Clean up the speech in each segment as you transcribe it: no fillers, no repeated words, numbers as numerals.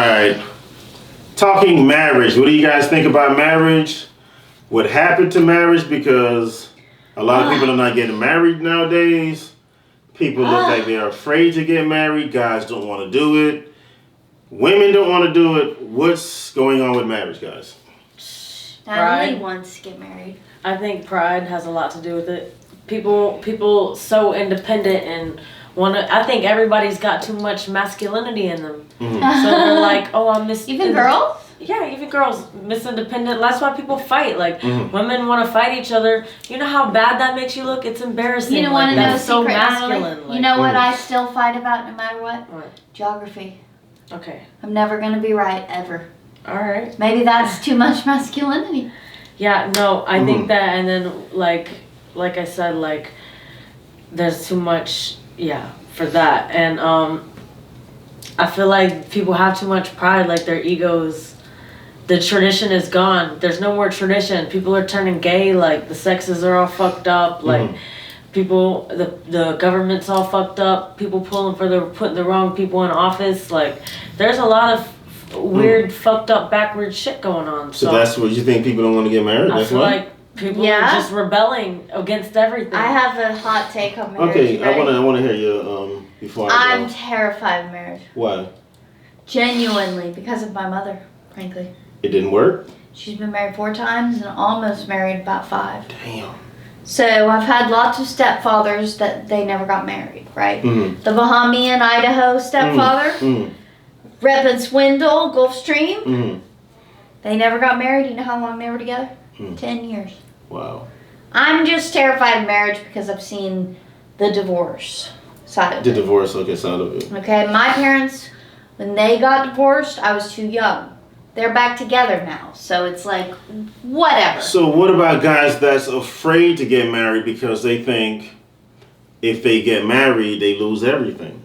All right. Talking marriage. What do you guys think about marriage? What happened to marriage? Because a lot of people are not getting married nowadays. People look like they're afraid to get married. Guys don't want to do it. Women don't want to do it. What's going on with marriage, guys? Natalie wants to get married. I think pride has a lot to do with it. People so independent and I think everybody's got too much masculinity in them. Mm-hmm. So they're like, oh, I'm Even girls? Yeah, even girls, misindependent. That's why people fight. Like, women want to fight each other. You know how bad that makes you look? It's embarrassing. You don't want to know so secret, masculine. Like, you know what I still fight about no matter what? Geography. Okay. I'm never going to be right, ever. All right. Maybe that's too much masculinity. Yeah, no, I think that, and then, like I said, like, there's too much, for that. And I feel like people have too much pride, like their egos. The tradition is gone. There's no more tradition. People are turning gay. Like the sexes are all fucked up. Like people, the government's all fucked up. People putting the wrong people in office. Like there's a lot of weird, fucked up, backward shit going on. So that's what you think people don't want to get married? I feel like people are just rebelling against everything. I have a hot take on marriage. Okay, I want to hear you before I'm terrified of marriage. Why? Genuinely, because of my mother, frankly. It didn't work? She's been married 4 times and almost married about 5. Damn. So I've had lots of stepfathers that they never got married, right? Mm-hmm. The Bahamian Idaho stepfather, Rep and Swindle, Gulfstream, they never got married. You know how long they were together? 10 years. Wow. I'm just terrified of marriage because I've seen the divorce side of it. The divorce, side of it. Okay, my parents, when they got divorced, I was too young. They're back together now, so it's like, whatever. So what about guys that's afraid to get married because they think if they get married, they lose everything?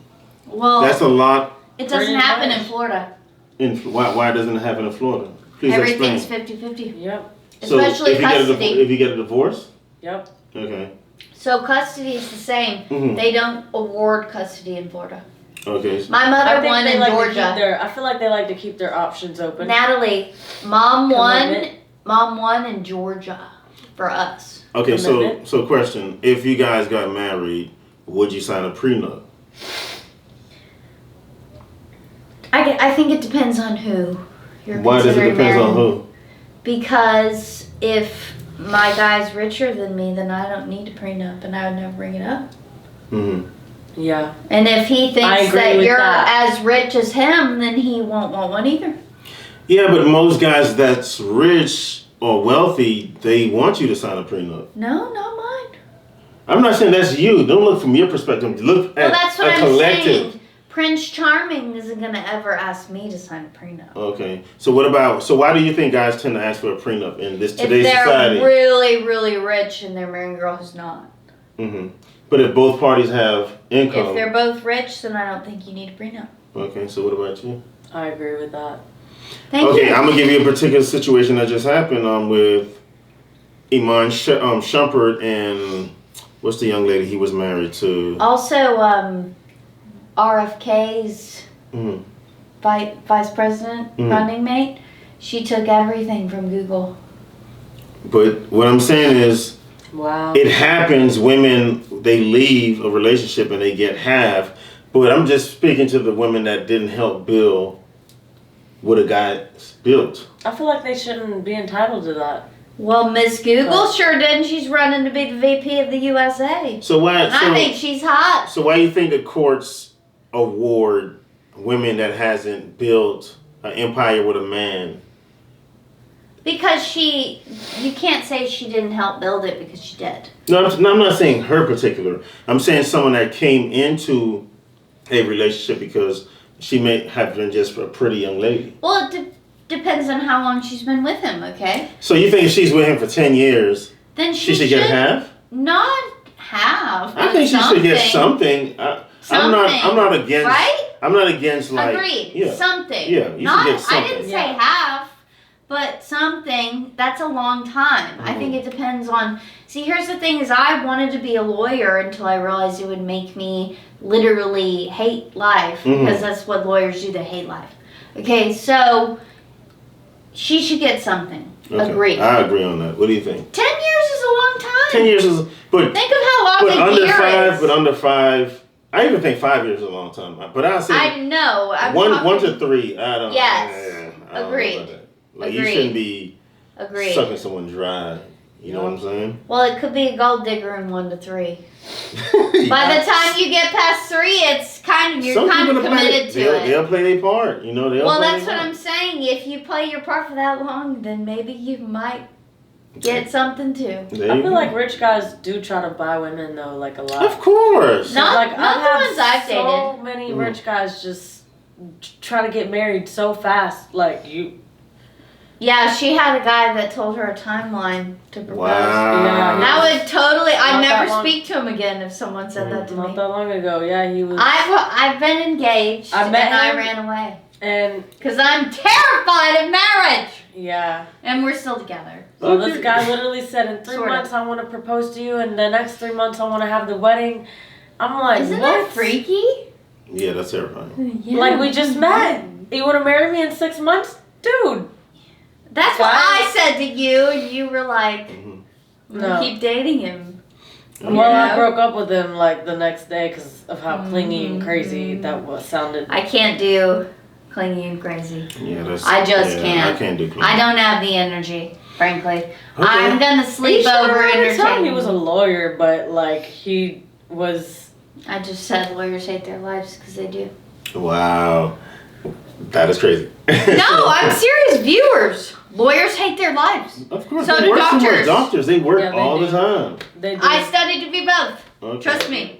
Well, that's a lot. It doesn't happen in Florida. Why doesn't it happen in Florida? Please Everything's explain. 50-50. Yep. Especially so custody. If you get a divorce? Yep. Okay. So custody is the same. They don't award custody in Florida. Okay. My mother won in Georgia. I feel like they like to keep their options open. Natalie, mom won in Georgia for us. Okay, so question. If you guys got married, would you sign a prenup? I think it depends on who you're Why does it depend on who? Because if my guy's richer than me, then I don't need a prenup and I would never bring it up. Mm-hmm. Yeah. And if he thinks that you're as rich as him, then he won't want one either. Yeah, but most guys that's rich or wealthy, they want you to sign a prenup. No, not mine. I'm not saying that's you. Don't look from your perspective. Look at that's what a I'm collective. saying. Prince Charming isn't going to ever ask me to sign a prenup. Okay. So why do you think guys tend to ask for a prenup in today's society? If they're really, really rich and they're marrying a girl who's not. Mm-hmm. But if both parties have income. If they're both rich, then I don't think you need a prenup. Okay, so what about you? I agree with that. Thank you. Okay, I'm going to give you a particular situation that just happened with Iman Shumpert and what's the young lady he was married to? Also, RFK's vice president, running mate, she took everything from Google. But what I'm saying is, it happens. Women, they leave a relationship and they get half. But I'm just speaking to the women that didn't help build what a guy built. I feel like they shouldn't be entitled to that. Well, Miss Google sure did. She's running to be the VP of the USA. I think she's hot. So why do you think the courts award women that hasn't built an empire with a man? Because you can't say she didn't help build it because she did. No, I'm not saying her particular. I'm saying someone that came into a relationship because she may have been just a pretty young lady. Well, it depends on how long she's been with him, okay? So you think if she's with him for 10 years, then she should get half? Not half. I think she should get something. I'm not against. Right? I'm not against Agreed. Yeah. Something. Yeah, you should get something. I didn't say half. But something, that's a long time. I think it depends on... See, here's the thing is I wanted to be a lawyer until I realized it would make me literally hate life. Because that's what lawyers do, they hate life. Okay, so she should get something. Okay. Agree. I agree on that. What do you think? 10 years is a long time. 10 years is, but Think of how long but a under year five, is. but under 5. I even think 5 years is a long time. But I say I know. one to 3. I don't. Yes. I don't Agreed. know about that. Like you Agreed. shouldn't be Agreed. sucking someone dry. You know what I'm saying? Well, it could be a gold digger in 1 to 3. By the time you get past 3, it's kind of you're kind of committed to it. They'll play their part. You know. Well, that's what I'm saying. If you play your part for that long, then maybe you might get something too. I feel like rich guys do try to buy women though, like a lot. Of course. Not like the ones I've dated. So many rich guys just try to get married so fast. Like you. Yeah, she had a guy that told her a timeline to propose. Wow. Yeah, I would totally. I'd Not that never long. speak to him again if someone said that to Not me. that long ago, yeah, he was. I've been engaged I met and I him. ran away And because I'm terrified of marriage. yeah. And we're still together. So this guy literally said, in 3 Sorta. months I want to propose to you, and the next 3 months I want to have the wedding. I'm like, Isn't what? that freaky? Yeah, that's terrifying. Yeah. Like we just met. You want to marry me in 6 months, dude? That's what I said to you, and you were like, No. keep dating him. Well, I broke up with him like the next day because of how clingy and crazy that was sounded. I can't do clingy and crazy. Yeah, that's. I just can't. I can't do clean. I don't have the energy, frankly. I'm gonna sleep over entertaining. He was a lawyer, but like he was. I just said lawyers hate their lives because they do. Wow, that is crazy. No, I'm serious, viewers. Lawyers hate their lives. Of course, So they do work so much. doctors. Doctors, they work Yeah, they all do. the time. They did. I studied to be both. Okay. Trust me.